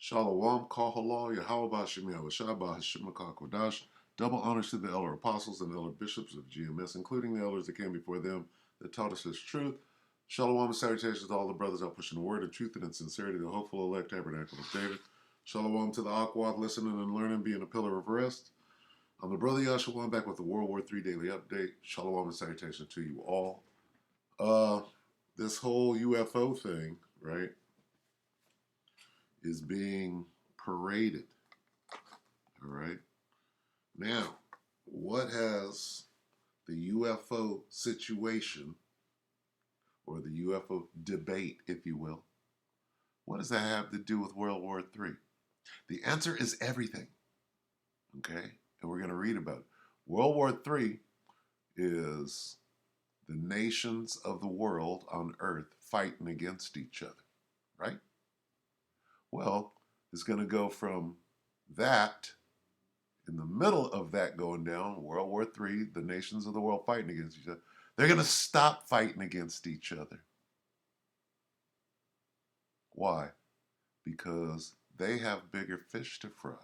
Shalom, Kahala, Yahweh Bashem, Yahweh Shabbat, Hashem Kodash. Double honors to the elder apostles and elder bishops of GMS, including the elders that came before them that taught us His truth. Shalom and salutations to all the brothers out pushing the word of truth and in sincerity, the hopeful elect tabernacle of David. Shalom to the Akwad, listening and learning, being a pillar of rest. I'm the brother Yahshua. I'm back with the World War III Daily Update. Shalom and salutations to you all. This whole UFO thing, right, is being paraded. All right. Now, what has the UFO situation or the UFO debate, if you will, what does that have to do with World War III? The answer is everything. Okay. And we're going to read about it. World War III is the nations of the world on earth fighting against each other, right? Well, it's going to go from that, in the middle of that going down, World War III, the nations of the world fighting against each other, they're going to stop fighting against each other. Why? Because they have bigger fish to fry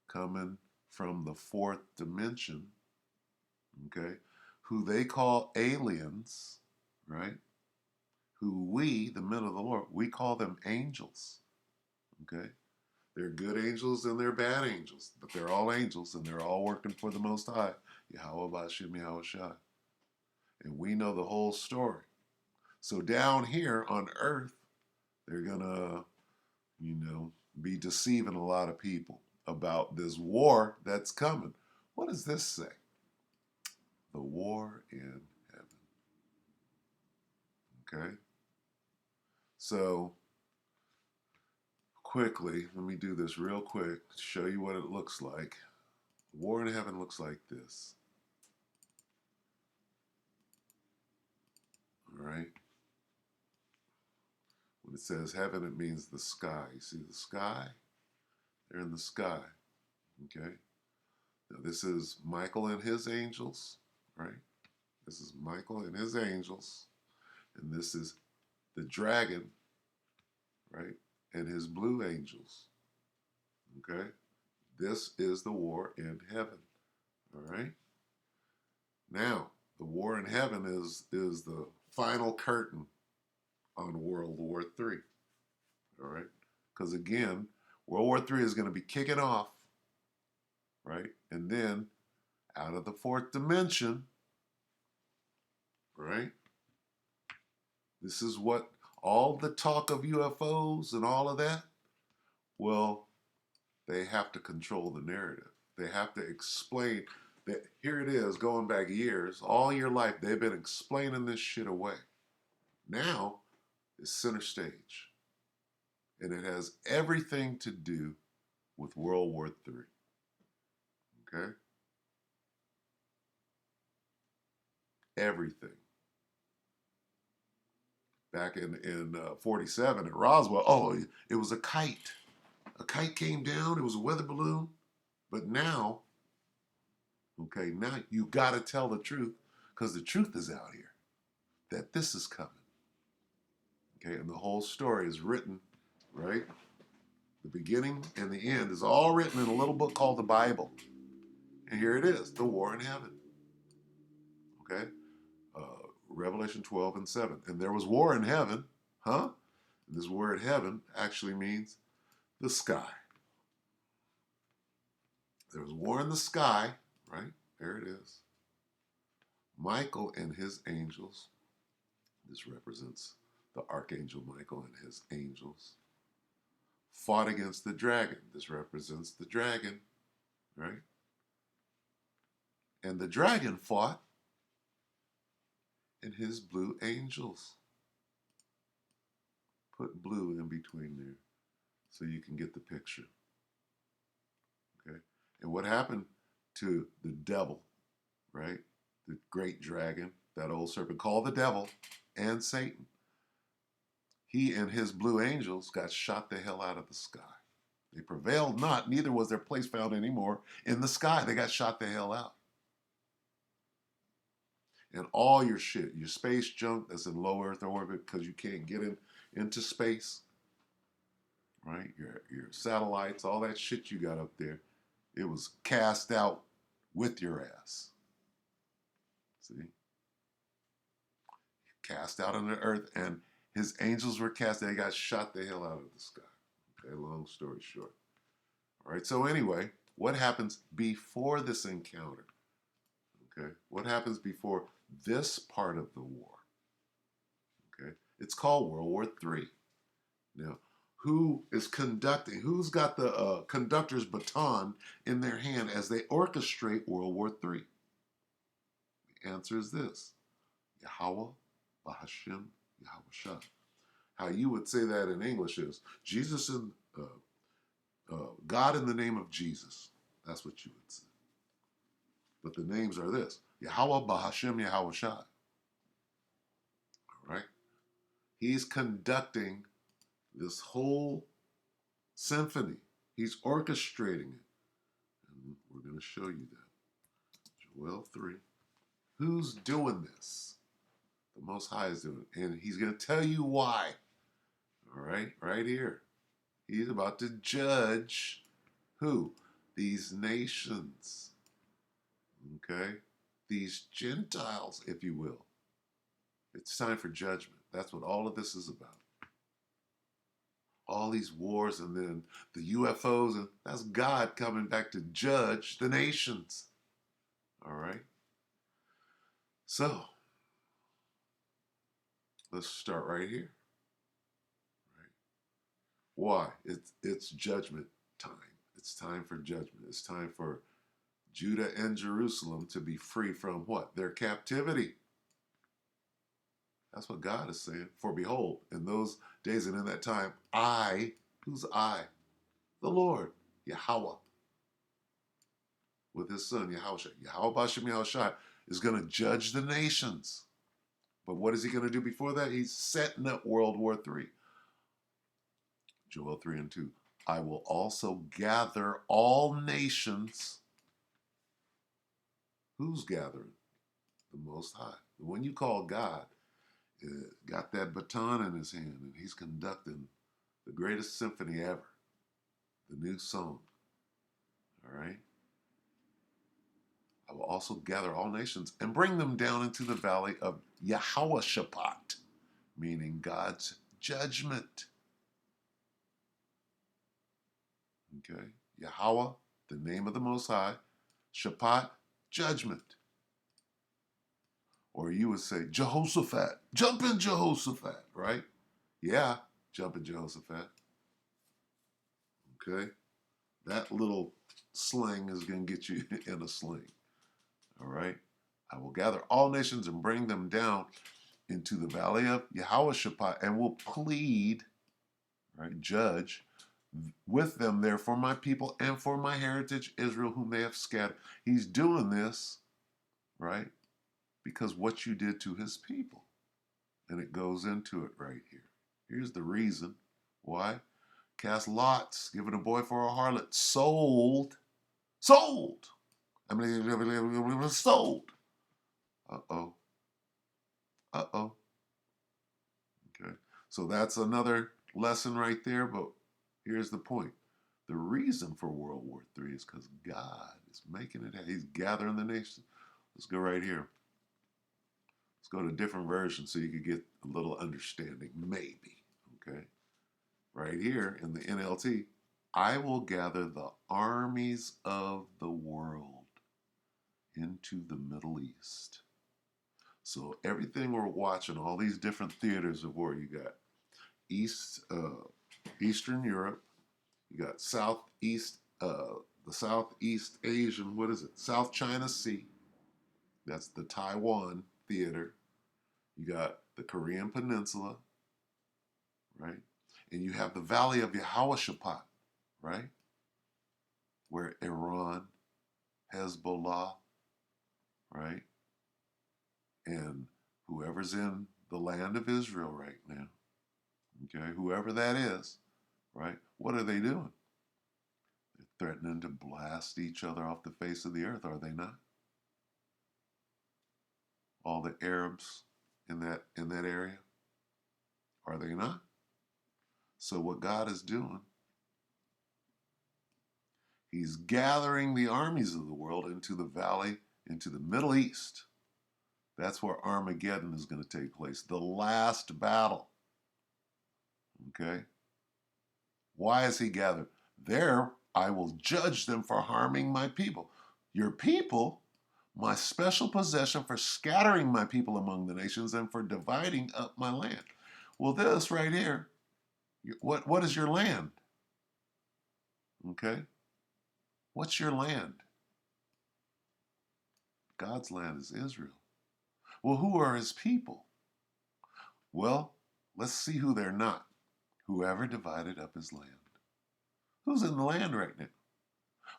coming from the fourth dimension, okay, who they call aliens, right? Who we, the men of the Lord, we call them angels, okay? They're good angels and they're bad angels, but they're all angels and they're all working for the Most High, Yahweh Bashem Yahweh Shai. And we know the whole story. So down here on earth, they're going to, be deceiving a lot of people about this war that's coming. What does this say? The war in heaven. Okay? So, quickly, let me do this real quick to show you what it looks like. War in heaven looks like this. All right? When it says heaven, it means the sky. You see the sky? They're in the sky. Okay? Now, this is Michael and his angels, right? This is Michael and his angels. And this is the dragon, right? And his blue angels. Okay? This is the war in heaven. All right? Now, the war in heaven is the final curtain on World War III. All right? Because again, World War III is going to be kicking off, right? And then out of the fourth dimension, right? This is what all the talk of UFOs and all of that, well, they have to control the narrative. They have to explain that here it is, going back years, all your life, they've been explaining this shit away. Now, it's center stage. And it has everything to do with World War III. Okay? Everything. Back in 47 at Roswell, oh, it was a kite. A kite came down, it was a weather balloon. But now, okay, now you got to tell the truth because the truth is out here that this is coming. Okay, and the whole story is written, right? The beginning and the end is all written in a little book called the Bible. And here it is, the war in heaven. Okay? Revelation 12 and 7. And there was war in heaven, huh? And this word heaven actually means the sky. There was war in the sky, right? There it is. Michael and his angels, this represents the archangel Michael and his angels, fought against the dragon. This represents the dragon, right? And the dragon fought and his blue angels. Put blue in between there so you can get the picture. Okay? And what happened to the devil, right? The great dragon, that old serpent called the devil, and Satan. He and his blue angels got shot the hell out of the sky. They prevailed not, neither was their place found anymore in the sky. They got shot the hell out. And all your shit, your space junk that's in low Earth orbit because you can't get into space, right? Your satellites, all that shit you got up there, it was cast out with your ass. See? Cast out on the earth, and his angels were cast. They got shot the hell out of the sky. Okay, long story short. All right, so anyway, what happens before this encounter? Okay, what happens before this part of the war? Okay, it's called World War III. Now, who is conducting? Who's got the conductor's baton in their hand as they orchestrate World War III? The answer is this: Yahweh, Bahashim, Yahweh. How you would say that in English is Jesus in God in the name of Jesus. That's what you would say. But the names are this: Yahweh, Bahashim, Yahweh Shai. All right. He's conducting this whole symphony. He's orchestrating it. And we're going to show you that. Joel 3. Who's doing this? The Most High is doing it. And he's going to tell you why. All right, right here. He's about to judge who? These nations. Okay? These Gentiles, if you will. It's time for judgment. That's what all of this is about. All these wars and then the UFOs, and that's God coming back to judge the nations. All right? So, let's start right here. Right? Why? It's judgment time. It's time for judgment. It's time for Judah and Jerusalem to be free from what? Their captivity. That's what God is saying. For behold, in those days and in that time, who's I? The Lord, Yahweh, with his son, Yahweh. Yahweh Bashem Yahushai is going to judge the nations. But what is he going to do before that? He's setting up World War III. Joel 3 and 2. I will also gather all nations. Who's gathering? The Most High. The one you call God got that baton in his hand, and he's conducting the greatest symphony ever. The new song. All right? I will also gather all nations and bring them down into the valley of Yahweh Shaphat, meaning God's judgment. Okay? Yahweh, the name of the Most High. Shaphat, judgment. Or you would say, Jehoshaphat. Jump in Jehoshaphat, right? Yeah, jump in Jehoshaphat. Okay? That little sling is going to get you in a sling. All right? I will gather all nations and bring them down into the valley of Yahweh Shaphat and will plead, right, judge with them there for my people and for my heritage Israel whom they have scattered. He's doing this, right, because what you did to his people. And it goes into it right here. Here's the reason why. Cast lots, given a boy for a harlot, sold. I mean, sold. Uh-oh. Uh-oh. Okay. So that's another lesson right there, but here's the point. The reason for World War III is because God is making it happen. He's gathering the nations. Let's go right here. Let's go to a different version so you could get a little understanding, maybe. Okay. Right here in the NLT, I will gather the armies of the world into the Middle East. So everything we're watching, all these different theaters of war, you got Eastern Europe, you got the Southeast Asian, what is it? South China Sea. That's the Taiwan theater. You got the Korean Peninsula, right? And you have the Valley of Yahweh Shaphat, right? Where Iran, Hezbollah, right? And whoever's in the land of Israel right now, okay, whoever that is, right? What are they doing? They're threatening to blast each other off the face of the earth, are they not? All the Arabs in that area, are they not? So what God is doing He's gathering the armies of the world into the valley, into the Middle East. That's where Armageddon is going to take place, the last battle. Okay? Why is he gathered? There I will judge them for harming my people. Your people, my special possession for scattering my people among the nations and for dividing up my land. Well, this right here, what is your land? Okay? What's your land? God's land is Israel. Well, who are his people? Well, let's see who they're not. Whoever divided up his land. Who's in the land right now?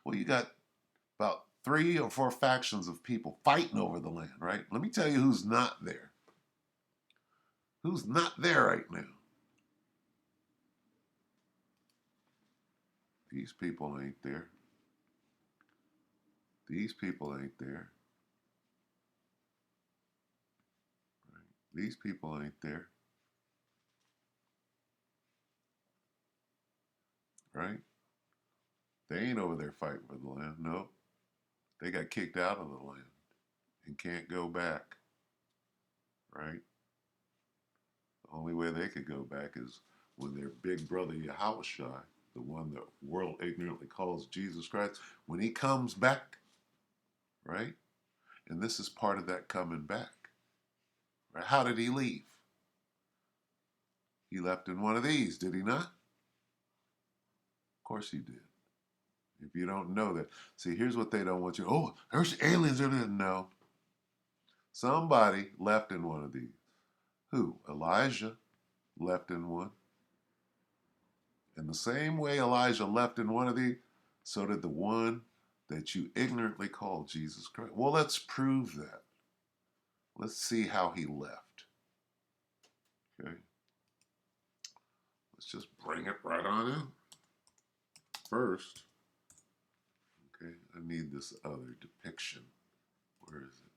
Well, you got about 3 or 4 factions of people fighting over the land, right? Let me tell you who's not there. Who's not there right now? These people ain't there. These people ain't there. Right? These people ain't there. Right? They ain't over there fighting for the land. No. They got kicked out of the land and can't go back. Right? The only way they could go back is when their big brother Yahushua, the one the world ignorantly calls Jesus Christ, when he comes back, right? And this is part of that coming back. Right? How did he leave? He left in one of these, did he not? Of course he did. If you don't know that, see, here's what they don't want you. Oh, there's aliens in there. No. Somebody left in one of these. Who? Elijah left in one. In the same way Elijah left in one of these, so did the one that you ignorantly call Jesus Christ. Well, let's prove that. Let's see how he left. Okay. Let's just bring it right on in. First, okay, I need this other depiction. Where is it?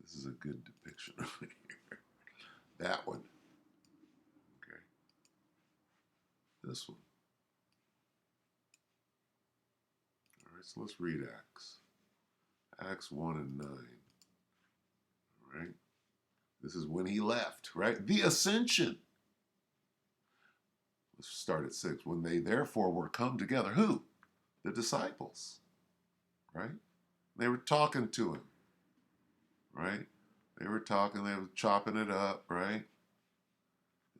This is a good depiction over here. That one. Okay. This one. All right, so let's read Acts. Acts 1 and 9. All right. This is when he left, right? The ascension. Let's start at 6. When they therefore were come together, who? The disciples, right? They were talking to him, right? They were talking, they were chopping it up, right?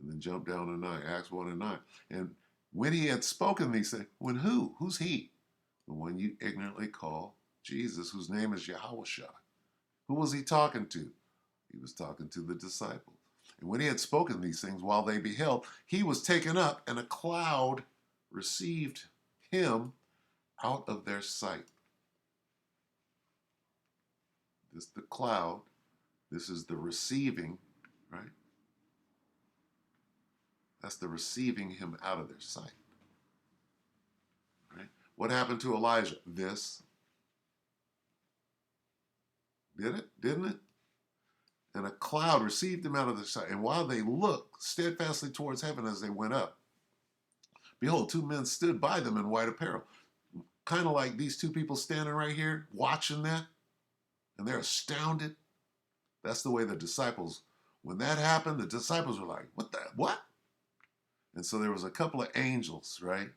And then jump down to 9, Acts 1 and 9. And when he had spoken these things, when who? Who's he? The one you ignorantly call Jesus, whose name is Yahushua. Who was he talking to? He was talking to the disciples. And when he had spoken these things while they beheld, he was taken up, and a cloud received him out of their sight. This is the cloud. This is the receiving, right? That's the receiving him out of their sight. Right? What happened to Elijah? This. Did it? Didn't it? And a cloud received him out of their sight. And while they looked steadfastly towards heaven as they went up, behold, 2 men stood by them in white apparel. Kind of like these 2 people standing right here watching that. And they're astounded. That's the way the disciples, when that happened, the disciples were like, what? And so there was a couple of angels, right?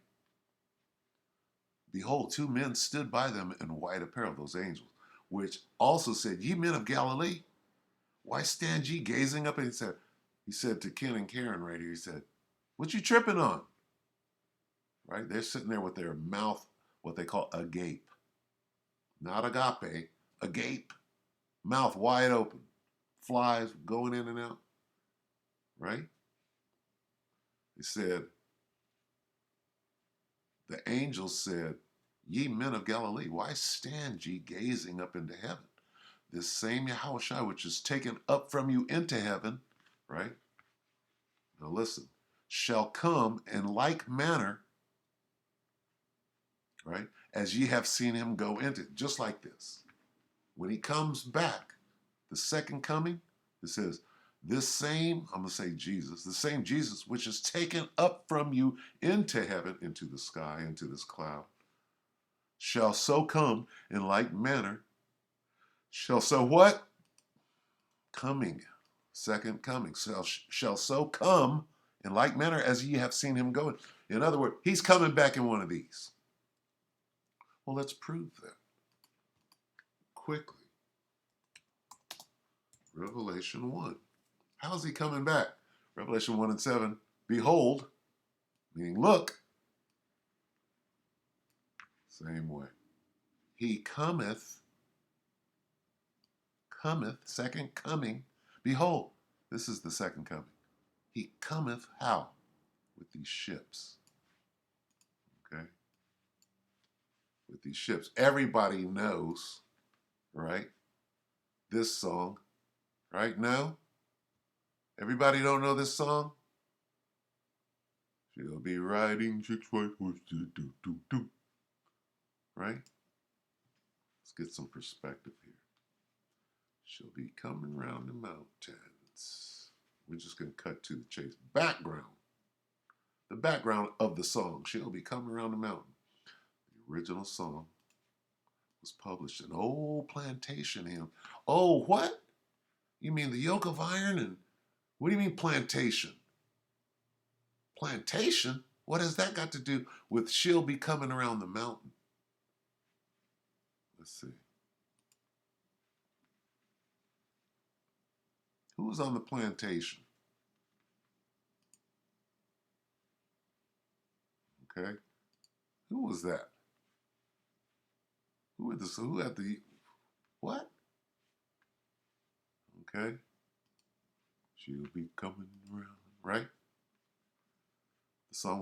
Behold, 2 men stood by them in white apparel, those angels, which also said, ye men of Galilee, why stand ye gazing up? And he said to Ken and Karen right here, he said, what you tripping on? Right? They're sitting there with their mouth, what they call agape. Not agape, agape. Mouth wide open. Flies going in and out. Right? He said, the angel said, ye men of Galilee, why stand ye gazing up into heaven? This same Yahushua, which is taken up from you into heaven, right? Now listen, shall come in like manner, right, as ye have seen him go into it. Just like this. When he comes back, the second coming, it says, this same, I'm going to say Jesus, the same Jesus, which is taken up from you into heaven, into the sky, into this cloud, shall so come in like manner. Shall so what? Coming. Second coming. Shall so come in like manner as ye have seen him going. In other words, he's coming back in one of these. Well, let's prove that quickly. Revelation 1. How is he coming back? Revelation 1 and 7. Behold, meaning look, same way. He cometh, second coming. Behold, this is the second coming. He cometh how? With these ships. Okay? With these ships. Everybody knows, right? This song, right? No? Everybody don't know this song? She'll be riding 6 white horses, do. Right? Let's get some perspective here. She'll be coming round the mountains. We're just going to cut to the chase. Background. The background of the song. She'll be coming around the mountain. The original song was published in old plantation hymn. Oh, what? You mean the yoke of iron? And what do you mean plantation? Plantation? What has that got to do with she'll be coming around the mountain? Let's see. Who was on the plantation? Okay. Who was that? Who had the what? Okay. She'll be coming around, right? The song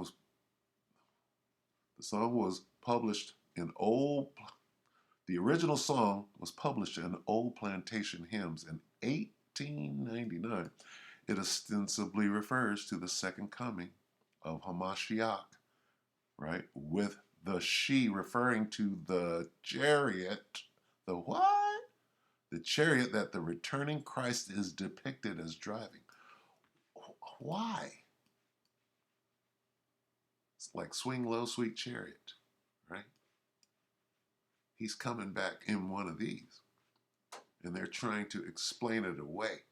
was published in the original song was published in old plantation hymns in 1899. It ostensibly refers to the second coming of Hamashiach, right? With the she referring to the chariot. The what? The chariot that the returning Christ is depicted as driving. Why? It's like swing low, sweet chariot, right? He's coming back in one of these. And they're trying to explain it away,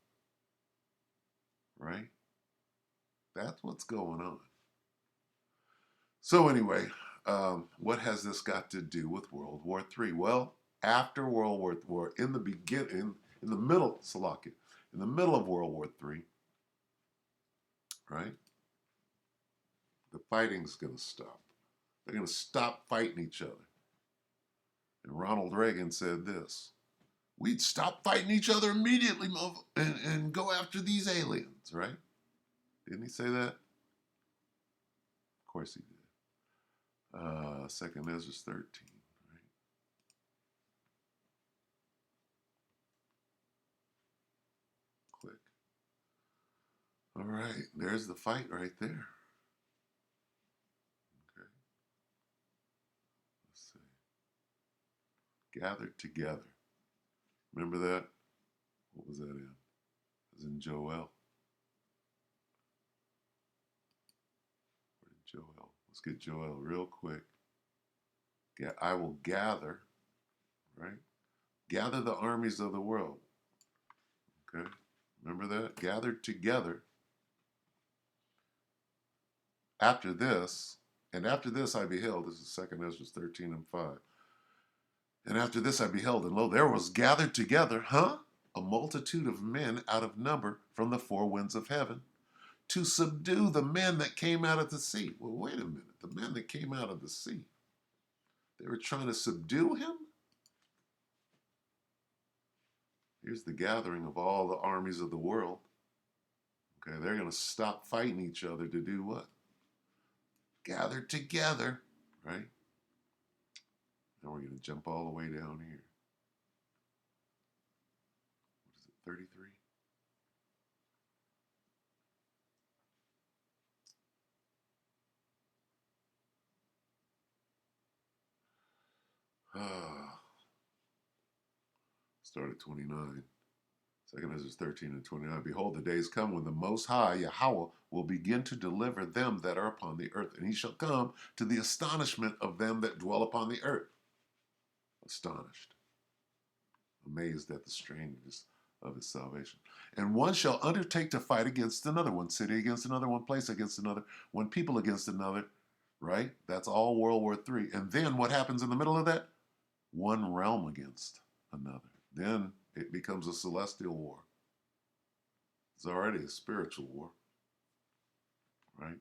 right? That's what's going on. So anyway, what has this got to do with World War III? Well, after World War, in the middle of World War III, right? The fighting's going to stop. They're going to stop fighting each other. And Ronald Reagan said this: we'd stop fighting each other immediately and go after these aliens, right? Didn't he say that? Of course he did. 2nd Ezra 13, right? Click. All right, there's the fight right there. Okay. Let's see. Gathered together. Remember that? What was that in? It was in Joel. Where did Joel? Let's get Joel real quick. I will gather, right? Gather the armies of the world. Okay? Remember that? Gathered together. After this I beheld, this is 2nd Ezra 13 and 5. And after this I beheld, and lo, there was gathered together, a multitude of men out of number from the four winds of heaven to subdue the men that came out of the sea. Well, wait a minute. The men that came out of the sea, they were trying to subdue him? Here's the gathering of all the armies of the world. Okay, they're going to stop fighting each other to do what? Gather together, right? Now we're going to jump all the way down here. What is it, 33? Start at 29. 2nd Ezra 13 and 29. Behold, the days come when the Most High, Yahweh, will begin to deliver them that are upon the earth, and he shall come to the astonishment of them that dwell upon the earth. astonished, amazed at the strangeness of his salvation. And one shall undertake to fight against another, one city against another, one place against another, one people against another, right? That's all World War III. And then what happens in the middle of that? One realm against another. Then it becomes a celestial war. It's already a spiritual war, right?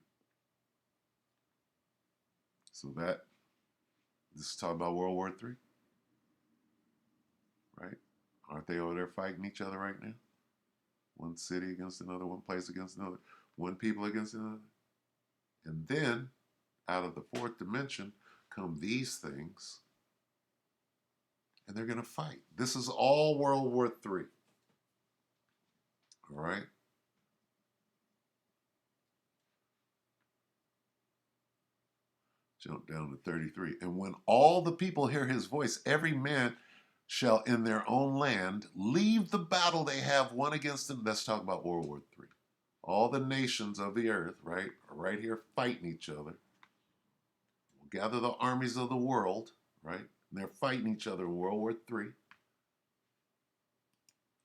So this is talking about World War III, right? Aren't they over there fighting each other right now? One city against another, one place against another, one people against another. And then, out of the fourth dimension, come these things, and they're going to fight. This is all World War III. All right? Jump down to 33. And when all the people hear his voice, every man shall in their own land leave the battle they have won against them. Let's talk about World War III. All the nations of the earth, right, are right here fighting each other. We'll gather the armies of the world, right? And they're fighting each other in World War III.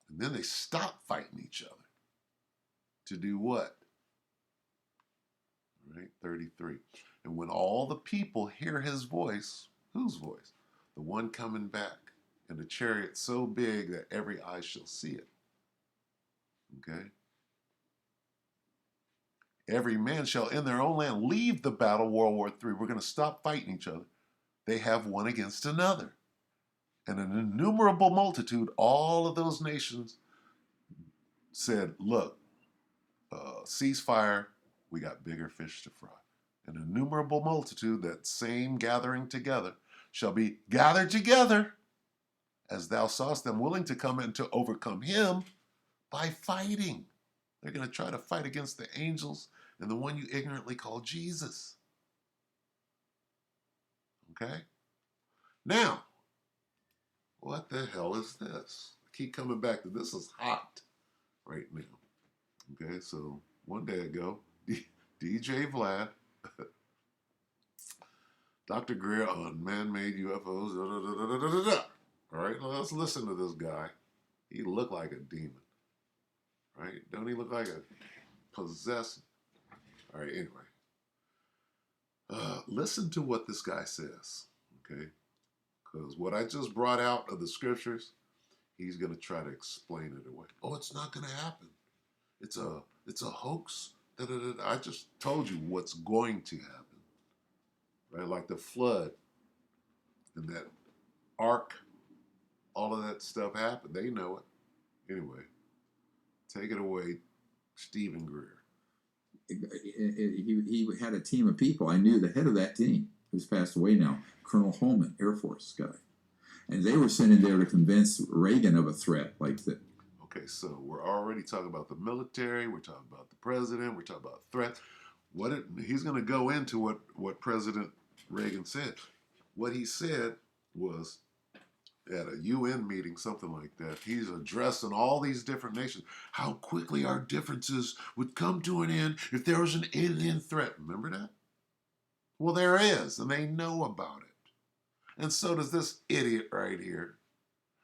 And then they stop fighting each other. To do what? Right, 33. And when all the people hear his voice, whose voice? The one coming back in a chariot so big that every eye shall see it. Okay? Every man shall in their own land leave the battle, World War III. We're going to stop fighting each other. They have one against another. And an innumerable multitude, all of those nations said, look, ceasefire, we got bigger fish to fry. An innumerable multitude, that same gathering together, shall be gathered together, as thou sawest them, willing to come and to overcome him by fighting. They're going to try to fight against the angels and the one you ignorantly call Jesus. Okay? Now, what the hell is this? I keep coming back to this. Is hot right now. Okay, so one day ago, DJ Vlad, Dr. Greer on man-made UFOs. All right, well, let's listen to this guy. He looked like a demon, right? Don't he look like a possessed? All right, anyway. Listen to what this guy says, okay? Because what I just brought out of the scriptures, he's going to try to explain it away. Oh, it's not going to happen. It's a hoax. I just told you what's going to happen, right? Like the flood and that ark, all of that stuff happened. They know it. Anyway, take it away, Stephen Greer. He had a team of people. I knew the head of that team, who's passed away now, Colonel Holman, Air Force guy. And they were sent in there to convince Reagan of a threat like that. Okay, so we're already talking about the military. We're talking about the president. We're talking about threats. He's going to go into what President Reagan said. What he said was, at a UN meeting, something like that, he's addressing all these different nations, how quickly our differences would come to an end if there was an alien threat. Remember that? Well, there is, and they know about it. And so does this idiot right here.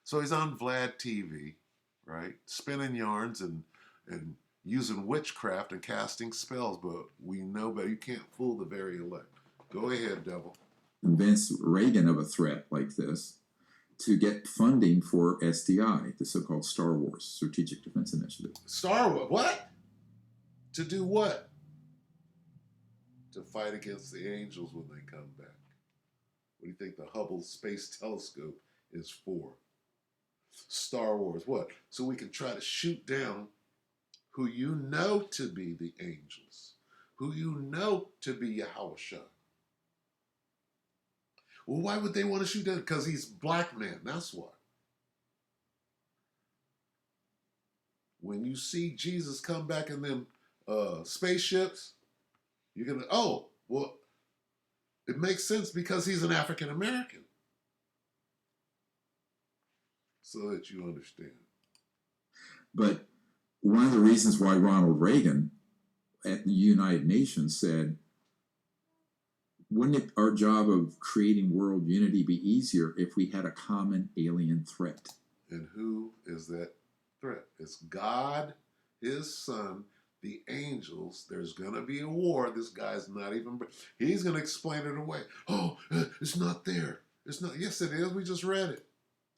So he's on Vlad TV, right, spinning yarns and using witchcraft and casting spells, but we know better. You can't fool the very elect. Go ahead, devil. Convince Reagan of a threat like this to get funding for SDI, the so-called Star Wars, Strategic Defense Initiative. Star Wars? What? To do what? To fight against the angels when they come back. What do you think the Hubble Space Telescope is for? Star Wars, what? So we can try to shoot down who you know to be the angels, who you know to be Yahushua. Well, why would they want to shoot down? Because he's black man, that's why. When you see Jesus come back in them spaceships, you're going to, oh, well, it makes sense because he's an African American. So that you understand. But one of the reasons why Ronald Reagan at the United Nations said, Wouldn't it, our job of creating world unity be easier if we had a common alien threat? And who is that threat? It's God, his son, the angels. There's going to be a war. This guy's not even, he's going to explain it away. Oh, it's not there. It's not. Yes, it is. We just read it.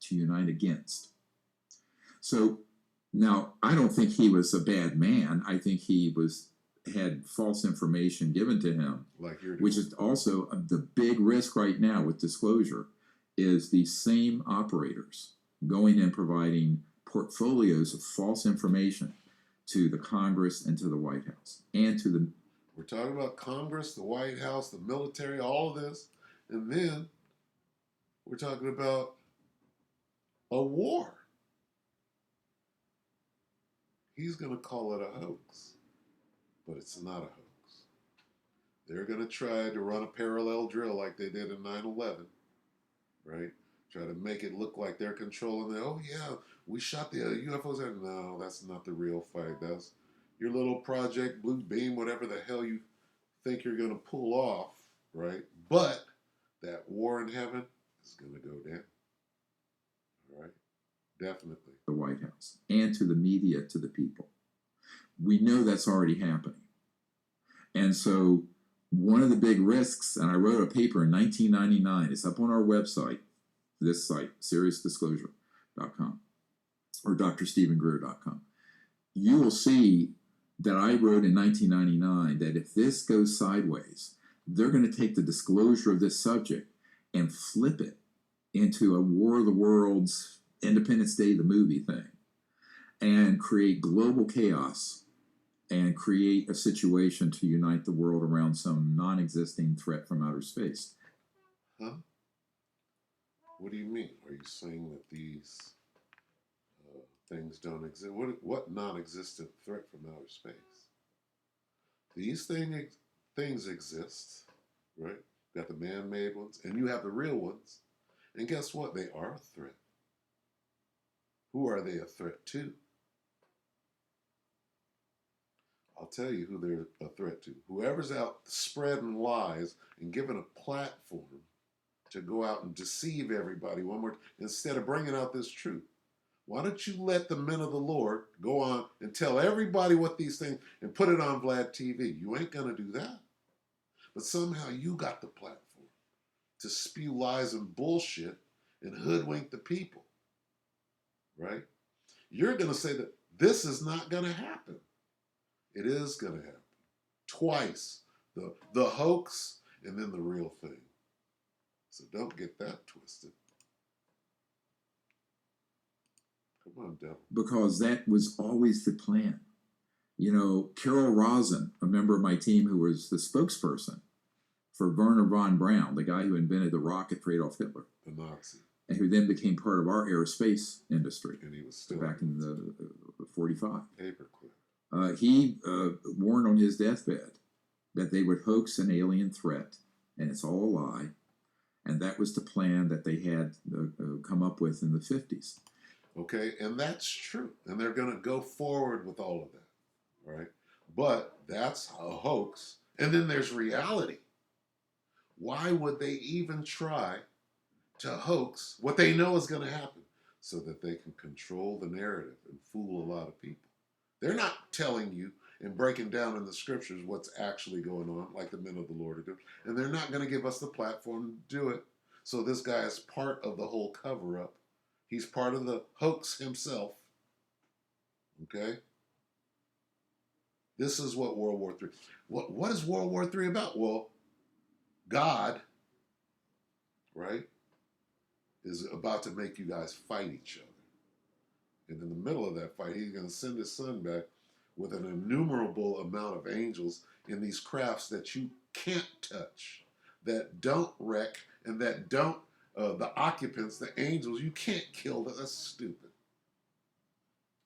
To unite against. So now I don't think he was a bad man. I think he had false information given to him, like you're doing. Which is also the big risk right now with disclosure, is these same operators going and providing portfolios of false information to the Congress and to the White House and to the. We're talking about Congress, the White House, the military, all of this, and then we're talking about a war. He's going to call it a hoax, but it's not a hoax. They're going to try to run a parallel drill like they did in 9/11, right? Try to make it look like they're controlling it. Oh, yeah, we shot the UFOs. No, that's not the real fight. That's your little Project Blue Beam, whatever the hell you think you're going to pull off, right? But that war in heaven is going to go down, all right? Definitely. The White House and to the media, to the people. We know that's already happening. And so one of the big risks, and I wrote a paper in 1999, it's up on our website, this site, seriousdisclosure.com or drstephengreer.com. You will see that I wrote in 1999 that if this goes sideways, they're going to take the disclosure of this subject and flip it into a War of the Worlds, Independence Day, the movie thing, and create global chaos and create a situation to unite the world around some non-existing threat from outer space. Huh? What do you mean? Are you saying that these things don't exist? What non-existent threat from outer space? These things exist, right? You got the man-made ones, and you have the real ones. And guess what? They are a threat. Who are they a threat to? I'll tell you who they're a threat to. Whoever's out spreading lies and giving a platform to go out and deceive everybody instead of bringing out this truth. Why don't you let the men of the Lord go on and tell everybody what these things and put it on Vlad TV? You ain't going to do that. But somehow you got the platform to spew lies and bullshit and hoodwink the people, right? You're going to say that this is not going to happen. It is going to happen. Twice. The hoax and then the real thing. So don't get that twisted. Come on, devil. Because that was always the plan. You know, Carol Rosin, a member of my team who was the spokesperson for Werner von Braun, the guy who invented the rocket for Adolf Hitler. The Nazi. And who then became part of our aerospace industry. And he was still back in the 45. Paperclip. He warned on his deathbed that they would hoax an alien threat, and it's all a lie. And that was the plan that they had come up with in the 50s. Okay, and that's true. And they're going to go forward with all of that, right? But that's a hoax. And then there's reality. Why would they even try to hoax what they know is going to happen so that they can control the narrative and fool a lot of people? They're not telling you and breaking down in the scriptures what's actually going on, like the men of the Lord are doing. And they're not going to give us the platform to do it. So this guy is part of the whole cover-up. He's part of the hoax himself. Okay? This is what World War III. What is World War III about? Well, God, right, is about to make you guys fight each other. And in the middle of that fight, he's going to send his son back with an innumerable amount of angels in these crafts that you can't touch, that don't wreck, and that don't, the occupants, the angels, you can't kill them. That's stupid.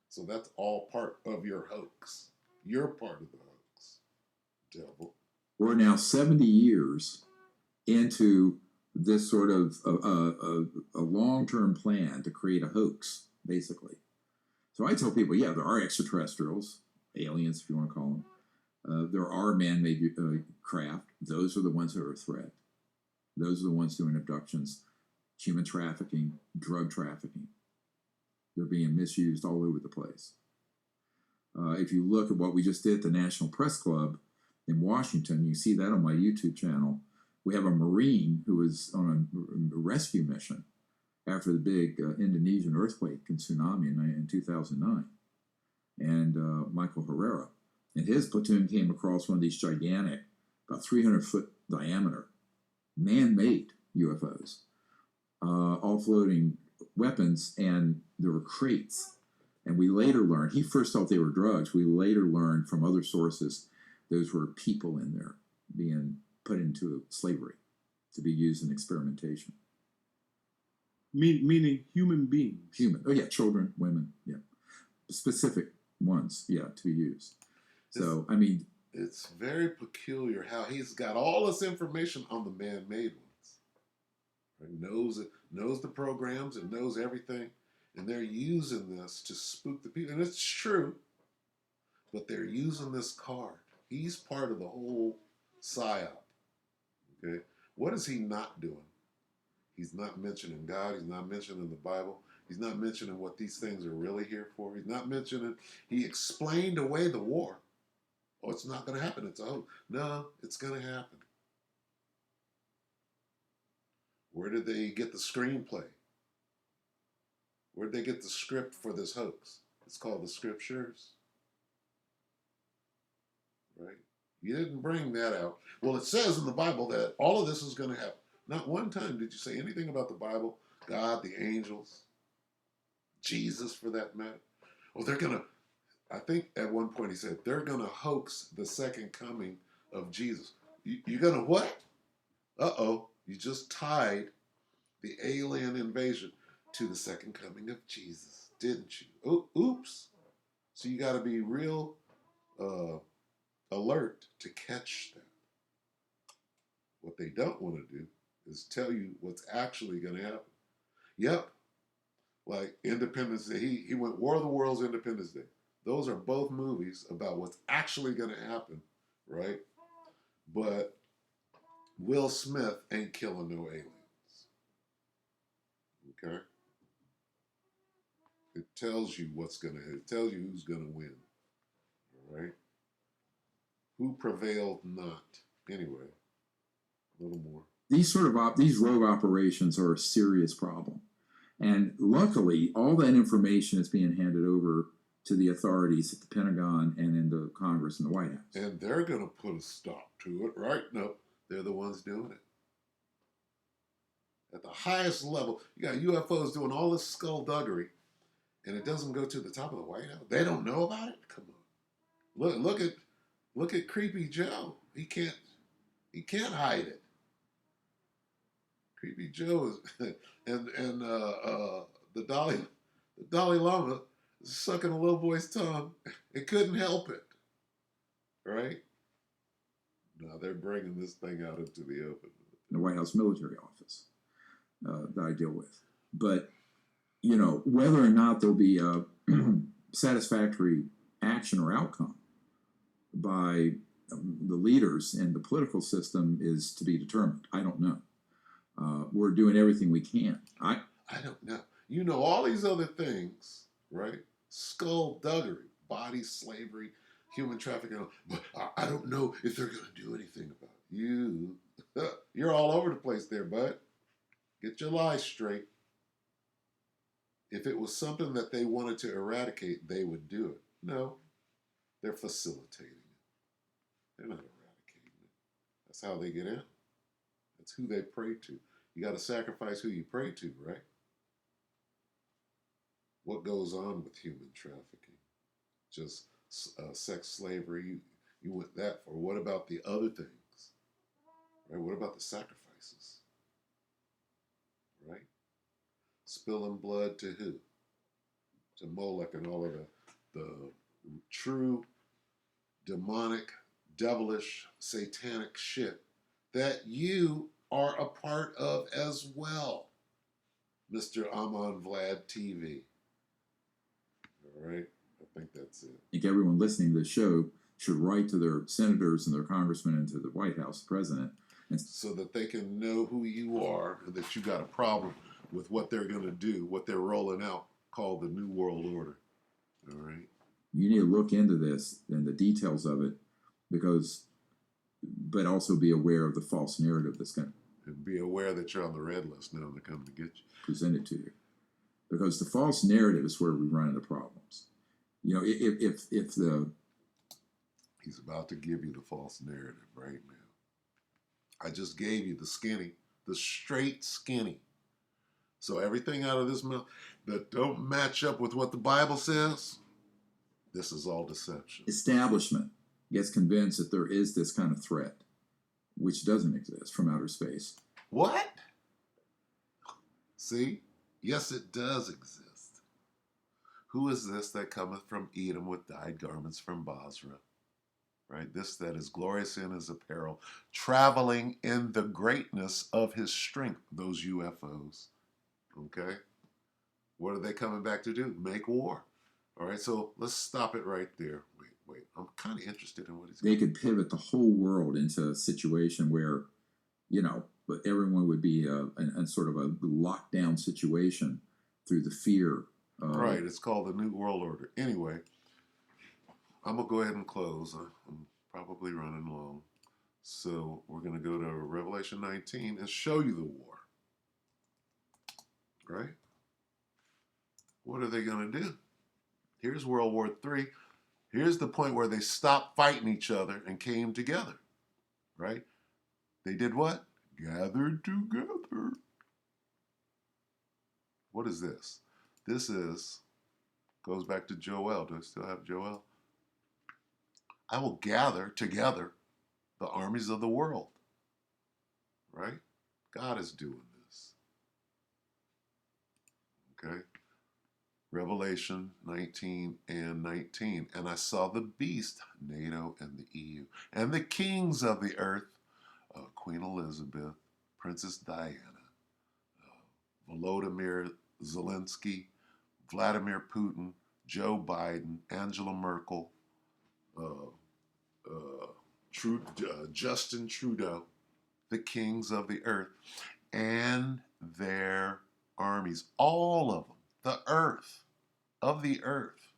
So that's all part of your hoax. You're part of the hoax, devil. We're now 70 years into this sort of a long-term plan to create a hoax, basically. So I tell people, yeah, there are extraterrestrials, aliens, if you want to call them. There are man-made craft. Those are the ones that are a threat. Those are the ones doing abductions, human trafficking, drug trafficking. They're being misused all over the place. If you look at what we just did at the National Press Club in Washington, you see that on my YouTube channel. We have a Marine who was on a rescue mission after the big Indonesian earthquake and tsunami in 2009. And Michael Herrera. And his platoon came across one of these gigantic, about 300-foot diameter, man-made UFOs, offloading weapons, and there were crates. And we later learned, he first thought they were drugs. We later learned from other sources those were people in there being put into slavery to be used in experimentation. Meaning human beings. Human. Oh, yeah, children, women, yeah. Specific ones, yeah, to be used. So, I mean... It's very peculiar how he's got all this information on the man-made ones. Right? Knows the programs and knows everything. And they're using this to spook the people. And it's true. But they're using this card. He's part of the whole psyop. Okay? What is he not doing? He's not mentioning God. He's not mentioning the Bible. He's not mentioning what these things are really here for. He's not mentioning... He explained away the war. Oh, it's not going to happen. It's a hoax. No, it's going to happen. Where did they get the screenplay? Where did they get the script for this hoax? It's called the Scriptures. Right? You didn't bring that out. Well, it says in the Bible that all of this is going to happen. Not one time did you say anything about the Bible, God, the angels, Jesus for that matter. Oh, they're going to... I think at one point he said, they're going to hoax the second coming of Jesus. You're going to what? Uh-oh, you just tied the alien invasion to the second coming of Jesus, didn't you? Oh, oops. So you got to be real alert to catch that. What they don't want to do is tell you what's actually going to happen. Yep, like Independence Day. He went War of the Worlds, Independence Day. Those are both movies about what's actually going to happen, right? But Will Smith ain't killing no aliens. Okay? It tells you what's going to happen. It tells you who's going to win. All right? Who prevailed not. Anyway, a little more. These these rogue operations are a serious problem. And luckily, all that information is being handed over to the authorities at the Pentagon and in the Congress and the White House. And they're going to put a stop to it, right? No, they're the ones doing it. At the highest level, you got UFOs doing all this skullduggery, and it doesn't go to the top of the White House. They don't know about it? Come on. Look at Creepy Joe. He can't hide it. Creepy Joe is and the Dalai Lama sucking a little boy's tongue. It couldn't help it. Right? Now they're bringing this thing out into the open. The White House military office that I deal with. But, you know, whether or not there'll be a satisfactory action or outcome by the leaders and the political system is to be determined. I don't know. We're doing everything we can. I don't know. You know, all these other things, right? Skullduggery, body slavery, human trafficking. But I don't know if they're going to do anything about it. You're all over the place there, bud. Get your lies straight. If it was something that they wanted to eradicate, they would do it. No, they're facilitating it. They're not eradicating it. That's how they get in. That's who they pray to. You got to sacrifice who you pray to, right? What goes on with human trafficking? Just sex slavery. You went that far. What about the other things? Right? What about the sacrifices? Right? Spilling blood to who? To Moloch and all of the true demonic, devilish, satanic shit that you are a part of as well, Mr. Amon Vlad TV. All right? I think that's it. I think everyone listening to the show should write to their senators and their congressmen and to the White House president. And so that they can know who you are and that you got a problem with what they're going to do, what they're rolling out, called the New World Order. All right. you need to look into this and the details of it, but also be aware of the false narrative that's going to And be aware that you're on the red list now. They're coming to get you. presented to you. Because the false narrative is where we run into problems. You know, if the He's about to give you the false narrative right now. I just gave you the skinny, the straight skinny. So everything out of this mouth that don't match up with what the Bible says, this is all deception. establishment gets convinced that there is this kind of threat, which doesn't exist from outer space. What? See? Yes, it does exist. Who is this that cometh from Edom with dyed garments from Basra? Right? This that is glorious in his apparel, traveling in the greatness of his strength, those UFOs. Okay? What are they coming back to do? Make war. All right, so let's stop it right there. Wait. I'm kind of interested in what he's They could pivot the whole world into a situation where, you know, but everyone would be in sort of a lockdown situation through the fear. Right, it's called the New World Order. Anyway, I'm going to go ahead and close. I'm probably running long. So we're going to go to Revelation 19 and show you the war. Right? What are they going to do? Here's World War III. Here's the point where they stopped fighting each other and came together. Right? They did what? Gathered together. What is this? This goes back to Joel. Do I still have Joel? I will gather together the armies of the world. Right? God is doing this. Okay? Revelation 19 and 19. And I saw the beast, NATO and the EU, and the kings of the earth, Queen Elizabeth, Princess Diana, Volodymyr Zelensky, Vladimir Putin, Joe Biden, Angela Merkel, Justin Trudeau, the kings of the earth, and their armies, all of them, the earth, of the earth,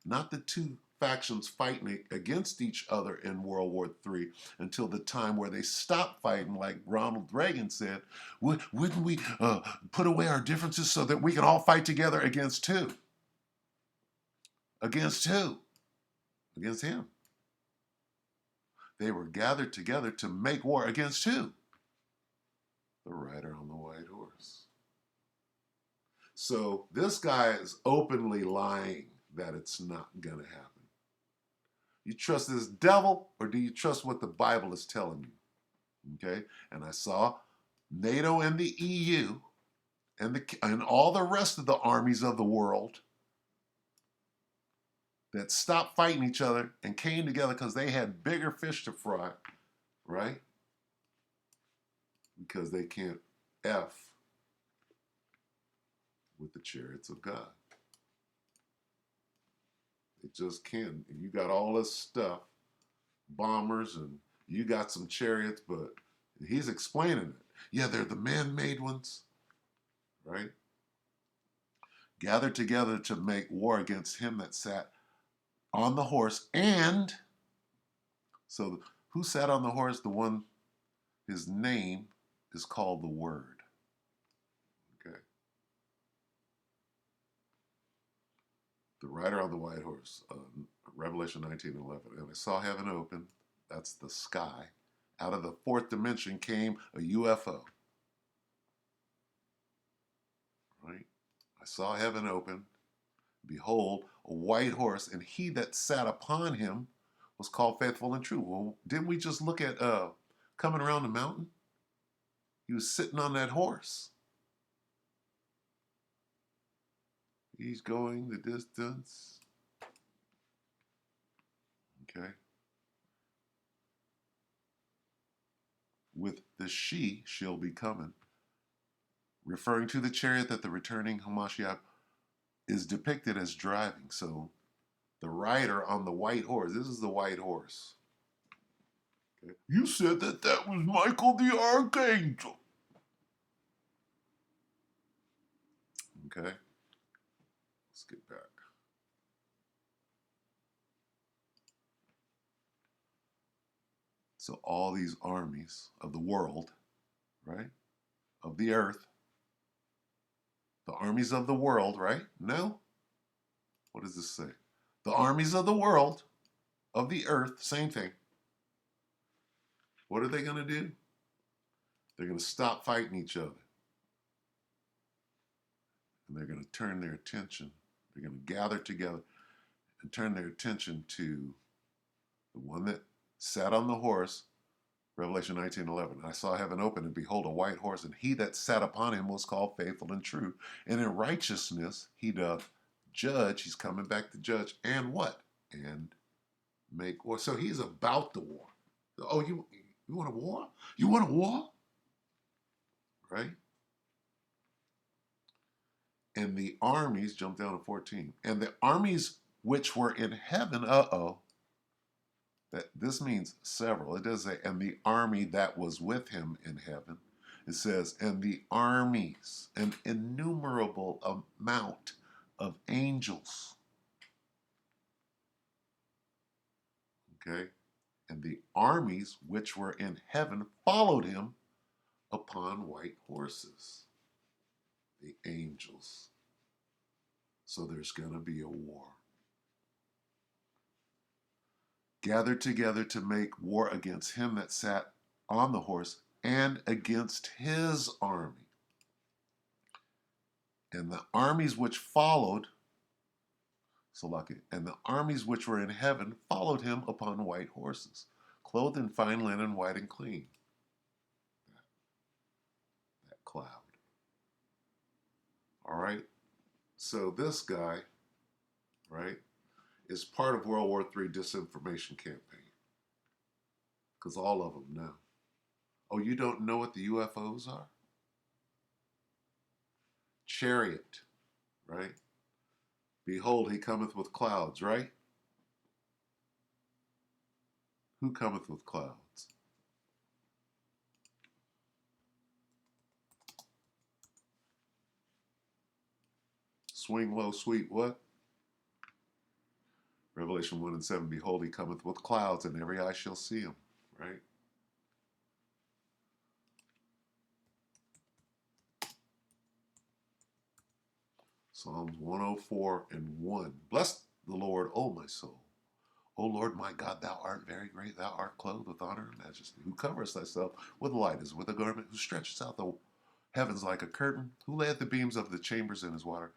not the two factions fighting against each other in World War III until the time where they stopped fighting, like Ronald Reagan said. Wouldn't we put away our differences so that we can all fight together against who? Against who? Against him. They were gathered together to make war against who? The rider on the white horse. So this guy is openly lying that it's not going to happen. You trust this devil, or do you trust what the Bible is telling you? Okay? And I saw NATO and the EU and all the rest of the armies of the world that stopped fighting each other and came together because they had bigger fish to fry, right? Because they can't F with the chariots of God. It just can't. You got all this stuff, bombers, and you got some chariots, but he's explaining it. Yeah, they're the man-made ones, right? Gathered together to make war against him that sat on the horse. And so who sat on the horse? The one, his name is called the Word. Okay. The rider on the white horse, Revelation 19:11. And I saw heaven open, that's the sky. Out of the fourth dimension came a UFO. Right? I saw heaven open. Behold, a white horse, and he that sat upon him was called Faithful and True. Well, didn't we just look at coming around the mountain? He was sitting on that horse. He's going the distance. Okay. With the she shall be coming, referring to the chariot that the returning Hamashiach is depicted as driving. So the rider on the white horse. This is the white horse. Okay. You said that was Michael the Archangel. Okay. Let's get back. So all these armies of the world, right? Of the earth. The armies of the world, right? No? What does this say? The armies of the world, of the earth, same thing. What are they going to do? They're going to stop fighting each other. And they're going to turn their attention. They're going to gather together and turn their attention to the one that sat on the horse, Revelation 19:11. I saw heaven open, and behold, a white horse, and he that sat upon him was called Faithful and True. And in righteousness he doth judge. He's coming back to judge. And what? And make war. So he's about the war. Oh, you want a war? You want a war? Right? And the armies, jump down to 14. And the armies which were in heaven, that this means several. It does say, and the army that was with him in heaven. It says, and the armies, an innumerable amount of angels. Okay? And the armies which were in heaven followed him upon white horses. The angels. So there's going to be a war. Gathered together to make war against him that sat on the horse and against his army. And the armies which followed, and the armies which were in heaven followed him upon white horses, clothed in fine linen, white and clean. That cloud. All right? So this guy, right, is part of World War III disinformation campaign. Because all of them know. Oh, you don't know what the UFOs are? Chariot, right? Behold, he cometh with clouds, right? Who cometh with clouds? Swing low, sweet, what? Revelation 1:7, behold, he cometh with clouds, and every eye shall see him, right? Psalms 104:1. Bless the Lord, O my soul. O Lord my God, thou art very great. Thou art clothed with honor and majesty. Who coverest thyself with light as with a garment, who stretches out the heavens like a curtain, who layeth the beams of the chambers in his water,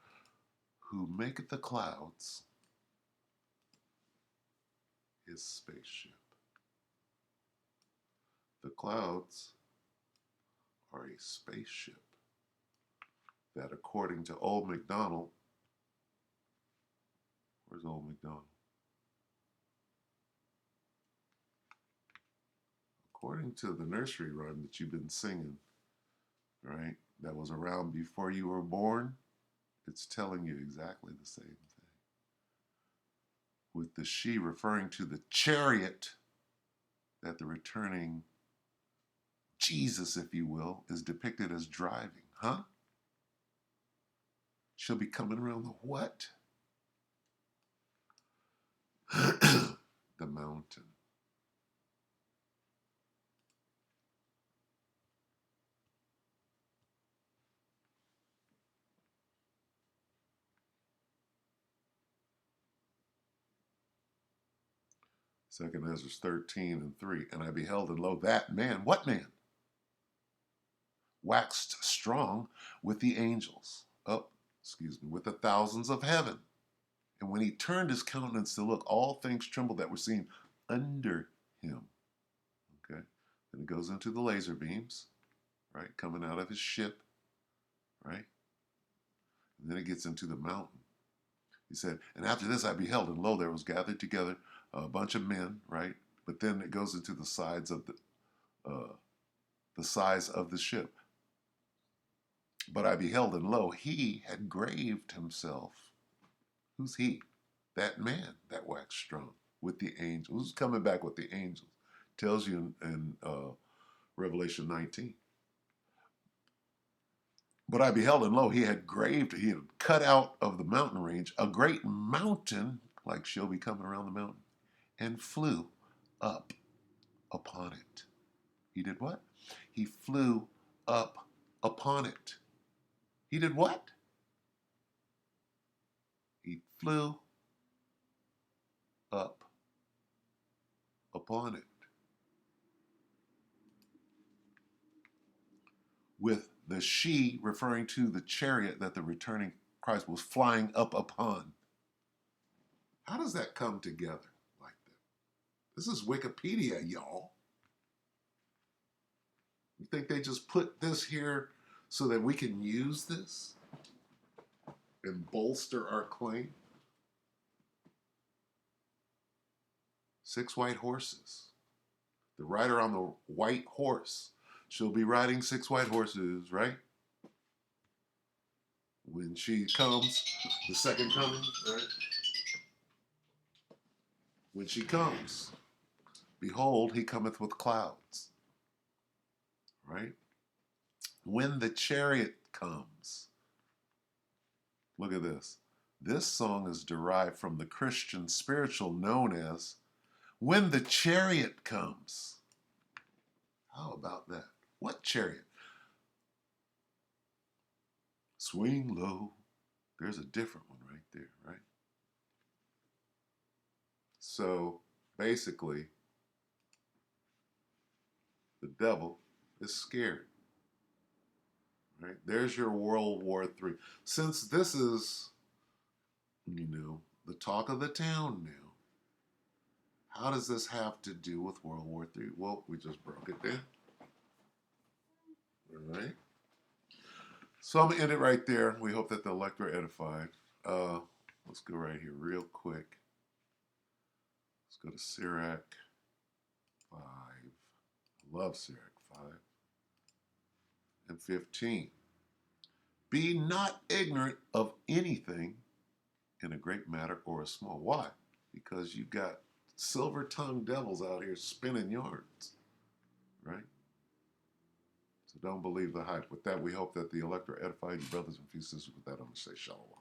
who maketh the clouds his spaceship. The clouds are a spaceship that, according to Old MacDonald, where's Old MacDonald? According to the nursery rhyme that you've been singing, right, that was around before you were born, it's telling you exactly the same thing. With the she referring to the chariot that the returning Jesus, if you will, is depicted as driving. Huh? She'll be coming around the what? The mountain. Second Ezra 13:3. And I beheld, and lo, that man, what man? Waxed strong with the angels. With the thousands of heaven. And when he turned his countenance to look, all things trembled that were seen under him. Okay. Then it goes into the laser beams, right? Coming out of his ship, right? And then it gets into the mountain. He said, and after this I beheld, and lo, there was gathered together a bunch of men, right? But then it goes into the sides of the size of the ship. But I beheld, and lo, he had graved himself. Who's he? that man that waxed strong with the angels. Who's coming back with the angels? Tells you in Revelation 19. But I beheld, and lo, he had cut out of the mountain range a great mountain, like she'll be coming around the mountain, and flew up upon it. He did what? He flew up upon it. He did what? He flew up upon it. With the she referring to the chariot that the returning Christ was flying up upon. How does that come together like that? This is Wikipedia, y'all. You think they just put this here so that we can use this and bolster our claim? 6 white horses. The rider on the white horse. She'll be riding 6 white horses, right? When she comes, the second coming, right? When she comes, behold, he cometh with clouds, right? When the chariot comes, look at this. This song is derived from the Christian spiritual known as When the Chariot Comes. How about that? What chariot? Swing low. There's a different one right there, right? So basically, the devil is scared, right? There's your World War III. Since this is, the talk of the town now, how does this have to do with World War III? Well, we just broke it down. All right. So I'm going to end it right there. We hope that the elect are edified. Let's go right here real quick. Let's go to Sirach 5. I love Sirach 5 and 15. Be not ignorant of anything in a great matter or a small. Why? Because you've got silver-tongued devils out here spinning yarns, right? So don't believe the hype. With that, we hope that the elect are edified. You brothers and sisters, with that, I'm going to say shalom.